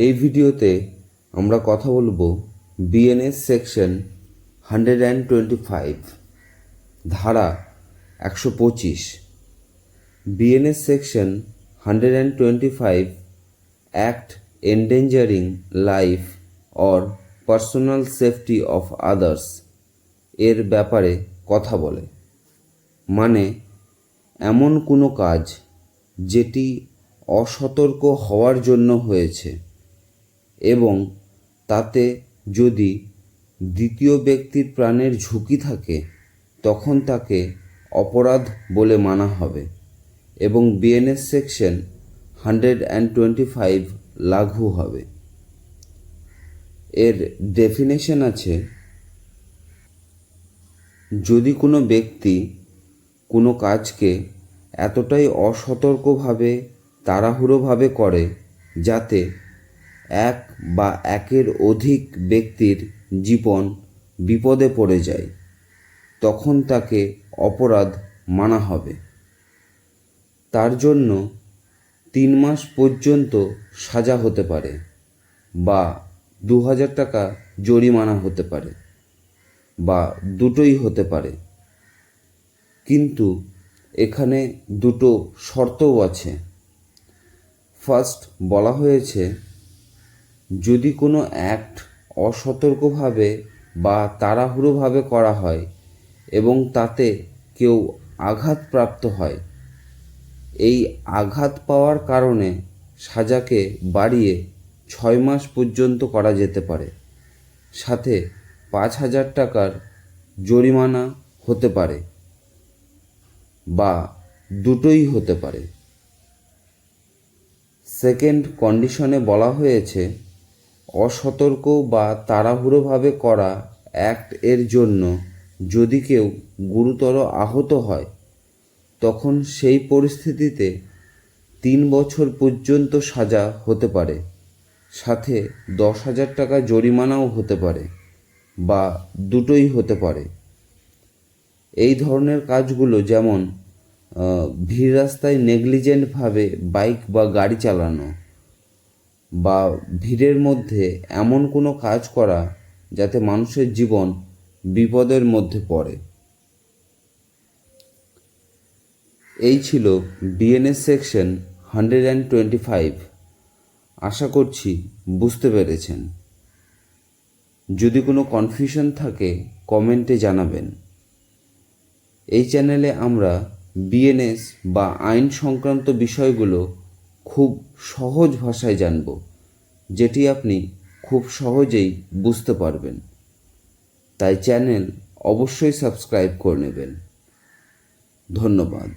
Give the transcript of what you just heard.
এই ভিডিওতে আমরা কথা বলবো বিএনএস সেকশন 125 ধারা 125। BNS section 125 act এন্ডেঞ্জারিং life or personal safety of others এর ব্যাপারে কথা বলে। মানে এমন কোনো কাজ যেটি অসতর্ক হওয়ার জন্য হয়েছে এবং তাতে যদি দ্বিতীয় ব্যক্তির প্রাণের ঝুঁকি থাকে তখন তাকে অপরাধ বলে মানা হবে এবং বিএনএস সেকশন 125 লাগু হবে। এর ডেফিনেশন আছে, যদি কোনো ব্যক্তি কোনো কাজকে এতটাই অসতর্কভাবে তাড়াহুড়োভাবে করে যাতে এক বা একের অধিক ব্যক্তির জীবন বিপদে পড়ে যায় তখন তাকে অপরাধ মানা হবে। তার জন্য 3 মাস পর্যন্ত সাজা হতে পারে বা 2000 টাকা জরিমানা হতে পারে বা দুটোই হতে পারে। কিন্তু এখানে দুটো শর্তও আছে। ফার্স্ট বলা হয়েছে, যদি কোনো অ্যাক্ট অসতর্কভাবে বা তাড়াহুড়োভাবে করা হয় এবং তাতে কেউ আঘাতপ্রাপ্ত হয়, এই আঘাত পাওয়ার কারণে সাজাকে বাড়িয়ে 6 মাস পর্যন্ত করা যেতে পারে, সাথে 5000 টাকার জরিমানা হতে পারে বা দুটোই হতে পারে। সেকেন্ড কন্ডিশনে বলা হয়েছে, অসতর্ক বা তাড়াহুড়োভাবে করা অ্যাক্ট এর জন্য যদি কেউ গুরুতর আহত হয় তখন সেই পরিস্থিতিতে 3 বছর পর্যন্ত সাজা হতে পারে, সাথে 10,000 টাকা জরিমানাও হতে পারে বা দুটোই হতে পারে। এই ধরনের কাজগুলো যেমন ভিড় রাস্তায় নেগলিজেন্টভাবে বাইক বা গাড়ি চালানো বা ভিড়ের মধ্যে এমন কোনো কাজ করা যাতে মানুষের জীবন বিপদের মধ্যে পড়ে। এই ছিল বিএনএস সেকশন 125। আশা করছি বুঝতে পেরেছেন। যদি কোনো কনফিউশন থাকে কমেন্টে জানাবেন। এই চ্যানেলে আমরা বিএনএস বা আইন সংক্রান্ত বিষয়গুলো খুব সহজ ভাষায় জানব, যেটি আপনি খুব সহজেই বুঝতে পারবেন। তাই চ্যানেল অবশ্যই সাবস্ক্রাইব করে নেবেন। ধন্যবাদ।